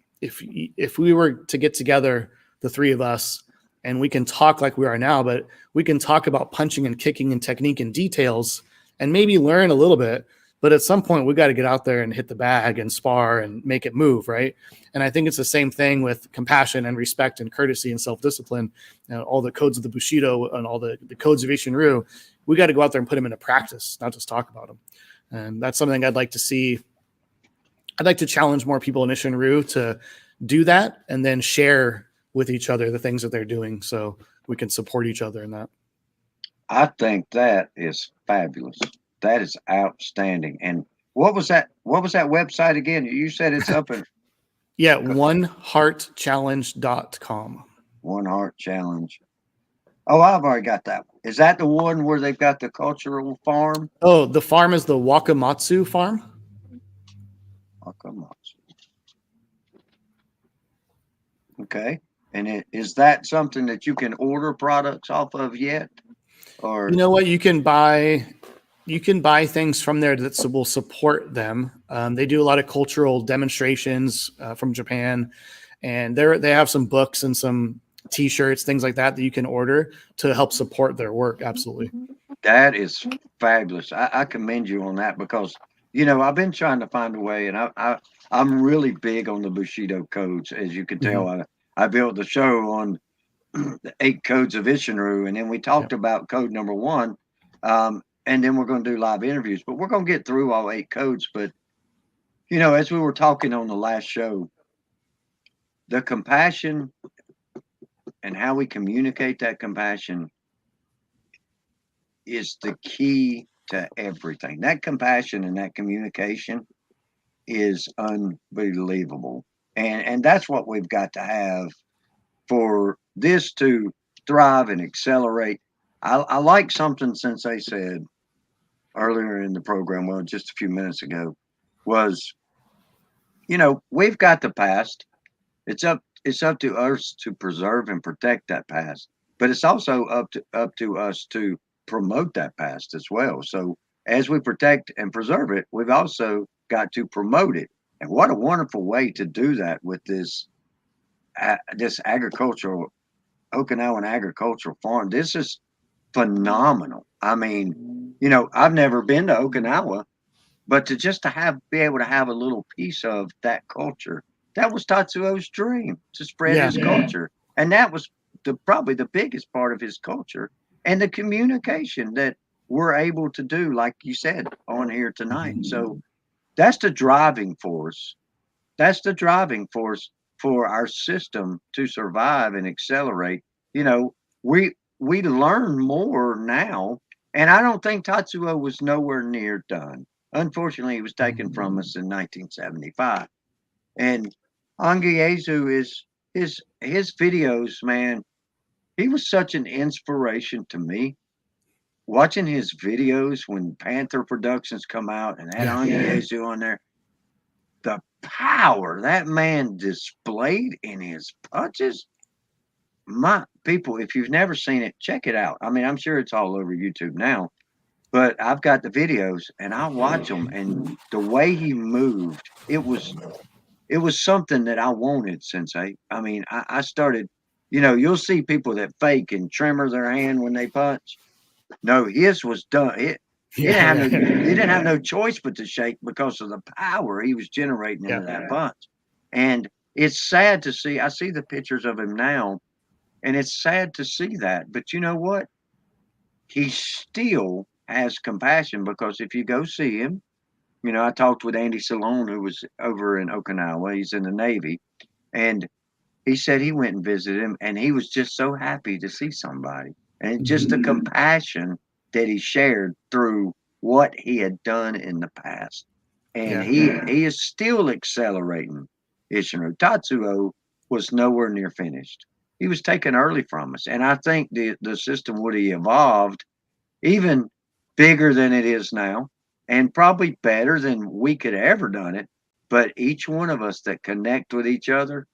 we were to get together, the three of us, and we can talk like we are now, but we can talk about punching and kicking and technique and details and maybe learn a little bit. But at some point, we got to get out there and hit the bag and spar and make it move, right? And I think it's the same thing with compassion and respect and courtesy and self-discipline. All the codes of the Bushido and all the codes of Isshinryu, we got to go out there and put them into practice, not just talk about them. And that's something I'd like to see. I'd like to challenge more people in Isshinryu to do that and then share with each other the things that they're doing so we can support each other in that. I think that is fabulous. That is outstanding. And what was that website again? You said it's up in yeah, oneheartchallenge.com. One Heart Challenge. Oh, I've already got that one. Is that the one where they've got the cultural farm? Oh, the farm is the Wakamatsu Farm. Wakamatsu. Okay. And is that something that you can order products off of yet? Or you know what, you can buy things from there that will support them. They do a lot of cultural demonstrations from Japan, and they have some books and some T-shirts, things like that you can order to help support their work. Absolutely. That is fabulous. I commend you on that because, I've been trying to find a way, and I'm really big on the Bushido codes. As you can tell, I built the show on the 8 codes of Isshinryu, and then we talked about code number 1. And then we're going to do live interviews, but we're going to get through all 8 codes. But, as we were talking on the last show, the compassion and how we communicate that compassion is the key to everything. That compassion and that communication is unbelievable. And that's what we've got to have for this to thrive and accelerate. I like something Sensei said earlier in the program, well, just a few minutes ago, was, we've got the past. It's up to us to preserve and protect that past, but it's also up to us to promote that past as well. So as we protect and preserve it, we've also got to promote it. And what a wonderful way to do that with this agricultural Okinawan agricultural farm. This is phenomenal. I mean, I've never been to Okinawa, but to be able to have a little piece of that culture, that was Tatsuo's dream, to spread his culture. And that was probably the biggest part of his culture, and the communication that we're able to do, like you said, on here tonight. So that's the driving force. That's the driving force for our system to survive and accelerate. We learn more now And I don't think Tatsuo was nowhere near done. Unfortunately, he was taken from us in 1975. And Angiezu is his videos, man. He was such an inspiration to me. Watching his videos when Panther Productions come out and had Yeah. Angiezu on there, the power that man displayed in his punches. My people, if you've never seen it, check it out. I mean, I'm sure it's all over YouTube now, but I've got the videos and I watch them, and the way he moved, it was something that I wanted, Sensei. I mean, I started, you'll see people that fake and tremor their hand when they punch. No, his was done. He didn't have no, he didn't have no choice but to shake because of the power he was generating into that punch. And it's sad to see. I see the pictures of him now, and it's sad to see that. But you know what? He still has compassion, because if you go see him, I talked with Andy Salone, who was over in Okinawa. He's in the Navy, and he said he went and visited him, and he was just so happy to see somebody, and just the compassion that he shared through what he had done in the past. And he is still accelerating. Isshinryu Tatsuo was nowhere near finished. He was taken early from us, and I think the system would have evolved even bigger than it is now, and probably better than we could have ever done it. But each one of us that connect with each other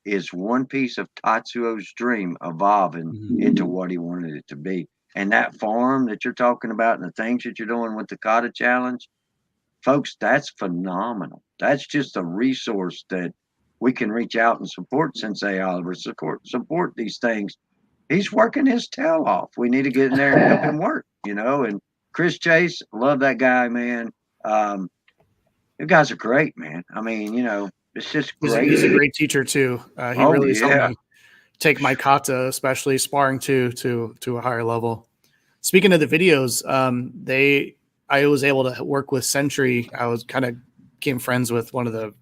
is one piece of Tatsuo's dream evolving into what he wanted it to be. And that farm that you're talking about and the things that you're doing with the Kata Challenge, folks, that's phenomenal. That's just a resource that we can reach out and support Sensei Oliver, support these things. He's working his tail off. We need to get in there and help him work, and Chris Chase, love that guy, man. You guys are great, man. I mean, it's just great. He's a great teacher too. He really helped me take my kata, especially sparring to a higher level. Speaking of the videos, I was able to work with Century. I was kind of became friends with one of the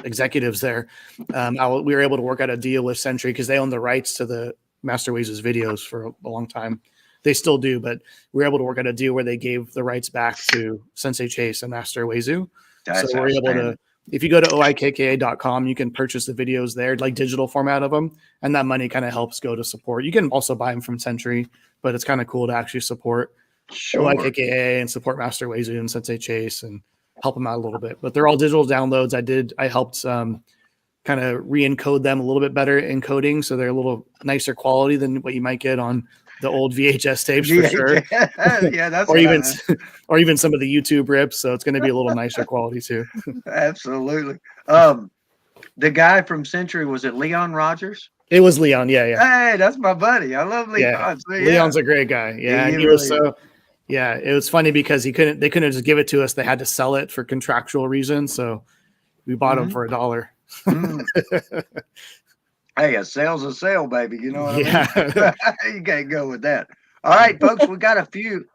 executives there. We were able to work out a deal with Century because they own the rights to the Master Wazu's videos for a long time. They still do, but we were able to work out a deal where they gave the rights back to Sensei Chase and Master Wazu. So we're able to, if you go to oikka.com, you can purchase the videos there, like digital format of them. And that money kind of helps go to support. You can also buy them from Century, but it's kind of cool to actually support oikka and support Master Wazu and Sensei Chase and help them out a little bit. But they're all digital downloads. I helped kind of re-encode them a little bit better encoding, so they're a little nicer quality than what you might get on the old VHS tapes for sure. Yeah, that's or even some of the YouTube rips. So it's going to be a little nicer quality too. Absolutely. The guy from Century, was it Leon Rogers? It was Leon. Yeah. Hey, that's my buddy. I love Leon. Yeah. So, Leon's a great guy. Yeah. He He really was so. Yeah, it was funny because they couldn't just give it to us. They had to sell it for contractual reasons. So we bought them for $1. Hey, a sale's a sale, baby. You know what I mean? You can't go with that. All right, folks, we got a few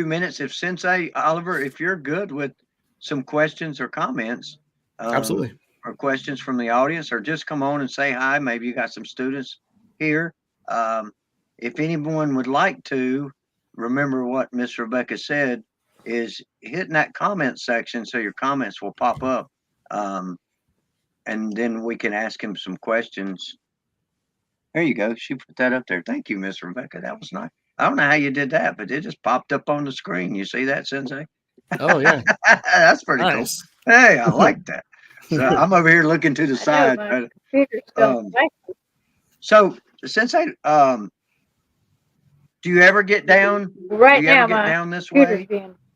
minutes. If Sensei Oliver, if you're good with some questions or comments, Absolutely, or questions from the audience, or just come on and say hi. Maybe you got some students here. If anyone would like to, remember what Miss Rebecca said, is hitting that comment section so your comments will pop up. And then we can ask him some questions. There you go. She put that up there. Thank you, Miss Rebecca. That was nice. I don't know how you did that, but it just popped up on the screen. You see that, Sensei? Oh, yeah. That's pretty cool. Hey, I like that. So I'm over here looking to the side. So, Sensei, do you ever get down? Right do you now, ever get down this way?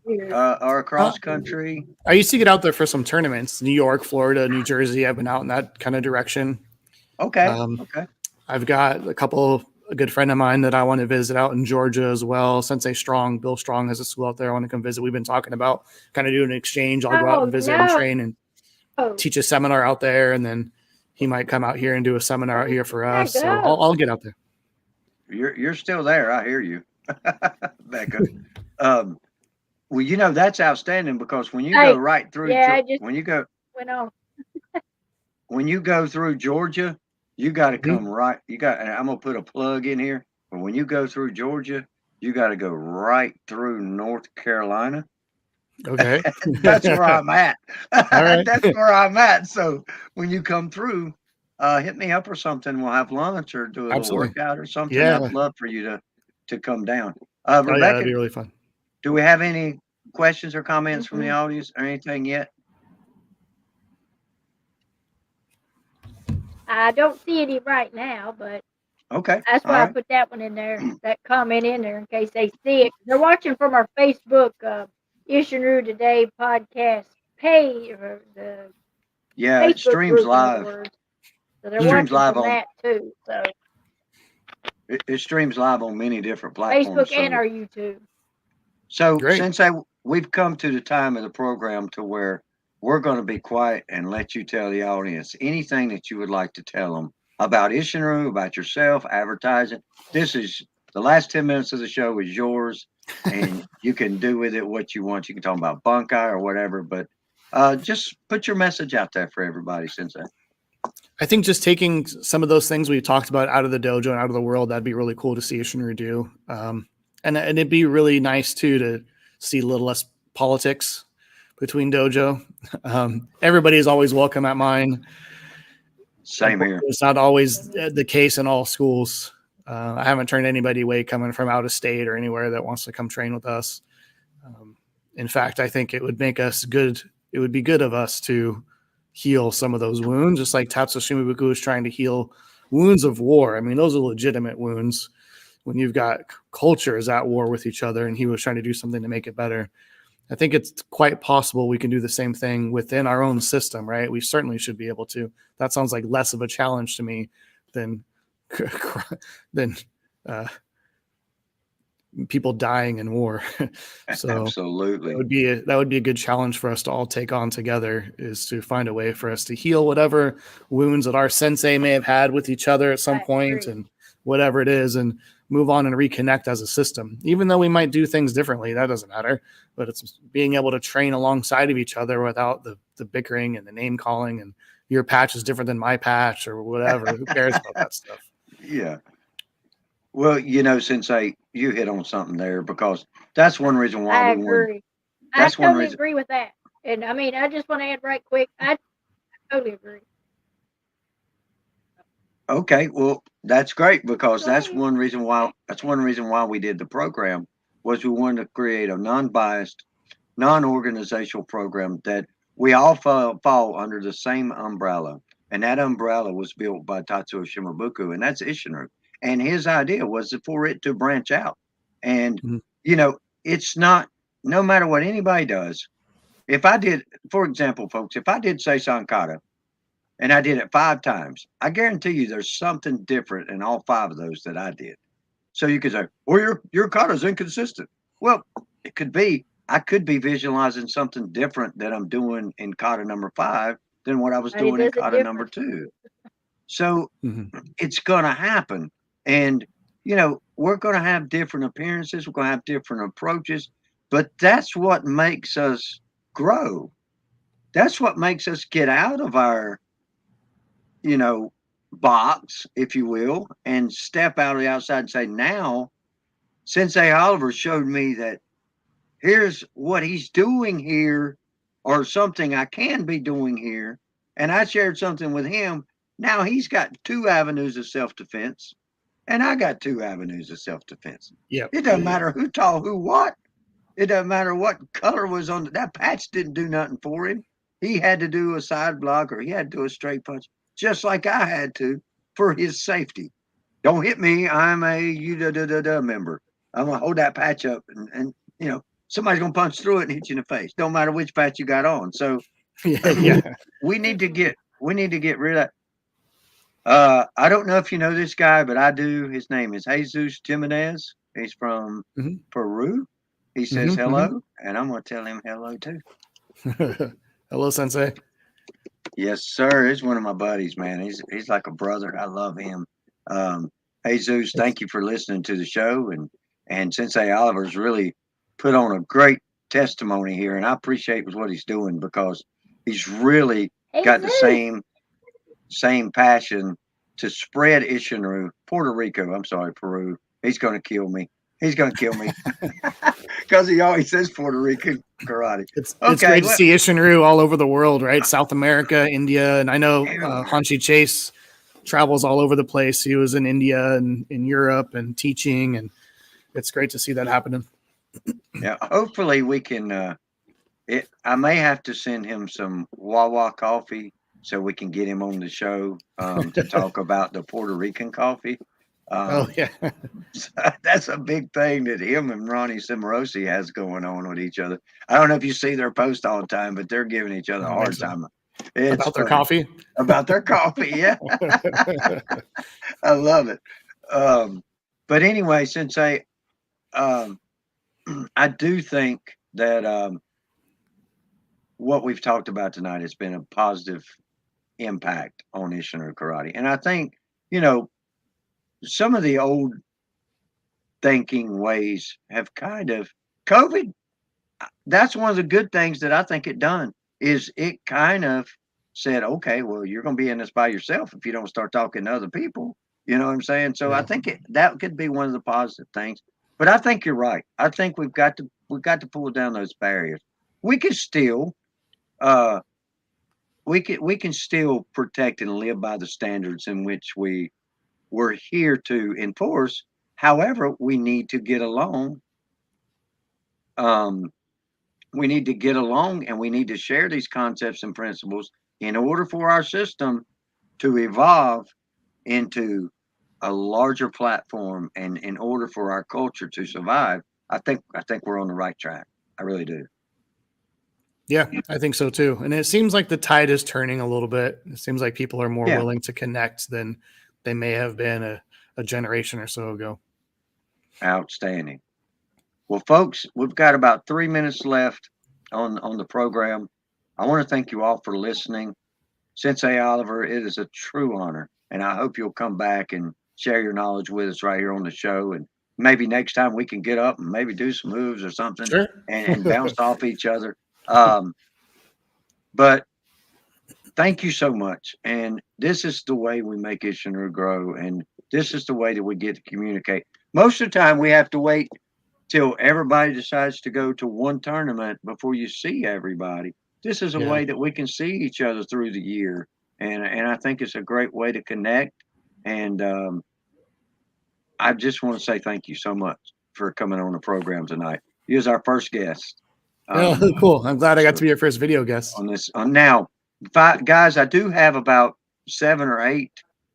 Or across country? I used to get out there for some tournaments, New York, Florida, New Jersey. I've been out in that kind of direction. Okay. I've got a good friend of mine that I want to visit out in Georgia as well. Sensei Strong, Bill Strong has a school out there I want to come visit. We've been talking about kind of doing an exchange. I'll go out and visit and train and teach a seminar out there, and then he might come out here and do a seminar out here for us. So I'll get out there. You're still there. I hear you, Becca. Well, that's outstanding, because when you go right through, when you go through Georgia, you got to come right. I'm gonna put a plug in here. But when you go through Georgia, you got to go right through North Carolina. Okay. That's where I'm at. All right. That's where I'm at. So when you come through, hit me up or something. We'll have lunch or do a little Absolutely. workout or something. Yeah. I'd love for you to come down. Oh yeah, that'd Rebecca, be really fun. do we have any questions or comments from the Mhm. audience or anything yet? I don't see any right now, but Okay. that's All why I right. put that one in there, that comment in there in case they see it. They're watching from our Facebook Isshinryu Today podcast page or the Yeah, it Facebook streams group, in other live. words. So they're Streams watching live from on that too. So it streams live on many different platforms. Facebook and So our YouTube. Great. Sensei, we've come to the time of the program to where we're going to be quiet and let you tell the audience anything that you would like to tell them about Isshinryu, about yourself, advertising. This is the last 10 minutes of the show is yours, and you can do with it what you want. You can talk about bunkai or whatever, but just put your message out there for everybody, Sensei. I think just taking some of those things we talked about out of the dojo and out of the world, that'd be really cool to see Isshinryu do. And it'd be really nice too to see a little less politics between dojo. Everybody is always welcome at mine. Same here. It's not always the case in all schools. I haven't turned anybody away coming from out of state or anywhere that wants to come train with us. In fact, I think it would make us good. It would be good of us to heal some of those wounds, just like Tatsu Shimibuku is trying to heal wounds of war. I mean, those are legitimate wounds when you've got cultures at war with each other, and he was trying to do something to make it better. I think it's quite possible we can do the same thing within our own system, right? We certainly should be able to. That sounds like less of a challenge to me than than people dying in war. So Absolutely. that would be a good challenge for us to all take on together, is to find a way for us to heal whatever wounds that our sensei may have had with each other at some I point, agree. and whatever it is, and move on and reconnect as a system. Even though we might do things differently, that doesn't matter. But it's being able to train alongside of each other without the bickering and the name calling and your patch is different than my patch or whatever. Who cares about that stuff? Yeah. Well, Sensei, you hit on something there because that's one reason why I we wanted. agree. I That's one totally reason. agree with that. And I mean, I just want to add right quick. I totally agree. Okay, well, that's great because Go ahead. that's one reason why we did the program was we wanted to create a non-biased, non-organizational program that we all fall under the same umbrella. And that umbrella was built by Tatsuo Shimabuku, and that's Isshinryu. And his idea was for it to branch out. And, Mhm. it's not, no matter what anybody does, if I did, for example, folks, if I did say Sankata and I did it 5 times, I guarantee you there's something different in all 5 of those that I did. So you could say, well, your kata's inconsistent. Well, it could be. I could be visualizing something different that I'm doing in kata number 5 than what I was And it doing in does it kata number different. 2. So Mhm. it's going to happen. And, we're going to have different appearances. We're going to have different approaches, but that's what makes us grow. That's what makes us get out of our, you know, box, if you will, and step out of the outside and say, now, Sensei Oliver showed me that here's what he's doing here, or something I can be doing here. And I shared something with him. Now he's got 2 avenues of self defense, and I got 2 avenues of self defense. Yep. It doesn't matter who taught who what. It doesn't matter what color was on that patch, didn't do nothing for him. He had to do a side block or he had to do a straight punch, just like I had to for his safety. Don't hit me. I'm a member. I'm gonna hold that patch up, and somebody's gonna punch through it and hit you in the face. Don't matter which patch you got on. So Yeah. we need to get rid of that. I don't know if you know this guy, but I do. His name is Jesus Jimenez. He's from Mhm. Peru. He says Mhm, mhm. hello, and I'm gonna tell him hello too. Hello, Sensei. Yes, sir. He's one of my buddies, man. He's like a brother. I love him. Jesus, thank you for listening to the show, and Sensei Oliver's really put on a great testimony here, and I appreciate what he's doing because he's really got the Jesus. same passion to spread Isshinryu, Puerto Rico. I'm sorry, Peru. He's going to kill me. He's going to kill me because he always says Puerto Rican karate. It's Okay, great to see Isshinryu all over the world, right? South America, India, and I know everywhere. Hanshi Chase travels all over the place. He was in India and in Europe and teaching, and it's great to see that happening. Yeah, hopefully we can. I may have to send him some Wawa coffee so we can get him on the show to talk about the Puerto Rican coffee. Oh yeah, That's a big thing that him and Ronnie Cimarosi has going on with each other. I don't know if you see their post all the time, but they're giving each other a hard time. It's about their fun. coffee. About their coffee, yeah. I love it. But anyway, Sensei, I do think that what we've talked about tonight has been a positive impact on Isshinryu karate. And I think, some of the old thinking ways have kind of COVID. That's one of the good things that I think it done is it kind of said, okay, well, you're going to be in this by yourself if you don't start talking to other people. You know what I'm saying? So I think that could be one of the positive things. But I think you're right. I think we've got to pull down those barriers. We can still we can still protect and live by the standards in which we're here to enforce. However, we need to get along. We need to get along and we need to share these concepts and principles in order for our system to evolve into a larger platform and in order for our culture to survive. I think we're on the right track. I really do. Yeah, I think so too. And it seems like the tide is turning a little bit. It seems like people are more willing to connect than they may have been a generation or so ago. Outstanding. Well, folks, we've got about 3 minutes left on the program. I want to thank you all for listening. Sensei Oliver, it is a true honor, and I hope you'll come back and share your knowledge with us right here on the show. And maybe next time we can get up and maybe do some moves or something and bounce off each other. But thank you so much. And this is the way we make Isshinryu grow, and this is the way that we get to communicate. Most of the time, we have to wait till everybody decides to go to one tournament before you see everybody. This is a way that we can see each other through the year, and I think it's a great way to connect. And I just want to say thank you so much for coming on the program tonight. You was our first guest. Cool. I'm glad I got to be your first video guest on this. Now, guys, I do have about 7 or 8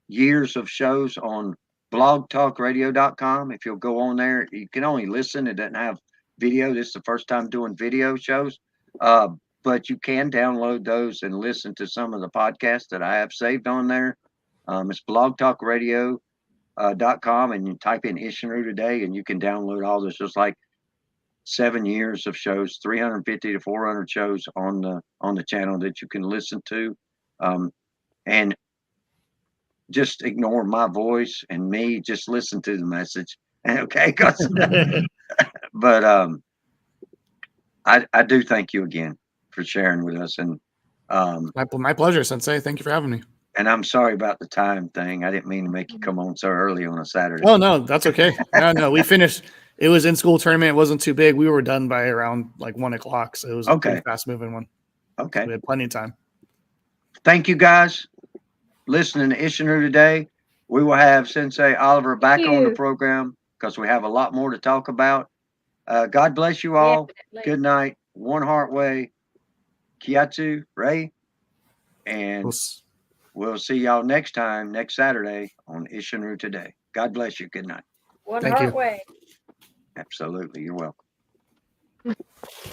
years of shows on blogtalkradio.com. If you'll go on there, you can only listen. It doesn't have video. This is the first time doing video shows. But you can download those and listen to some of the podcasts that I have saved on there. It's blogtalkradio.com, and you type in Isshinryu today, and you can download all this. Just like 7 years of shows, 350 to 400 shows on the channel that you can listen to, and just ignore my voice and me. Just listen to the message, okay? But I do thank you again for sharing with us, and my pleasure, Sensei. Thank you for having me. And I'm sorry about the time thing. I didn't mean to make you come on so early on a Saturday. Oh no, that's okay. No, we finished. It was in school tournament. It wasn't too big. We were done by around like 1 o'clock, so it was a pretty fast moving one. Okay, so we had plenty of time. Thank you guys listening to Isshinryu today. We will have Sensei Oliver back on the program because we have a lot more to talk about. God bless you all. Definitely. Good night. One Heart Way. Kiatsu, Ray. And we'll see y'all next time, next Saturday on Isshinryu Today. God bless you. Good night. One Heart Way. Absolutely. You're welcome.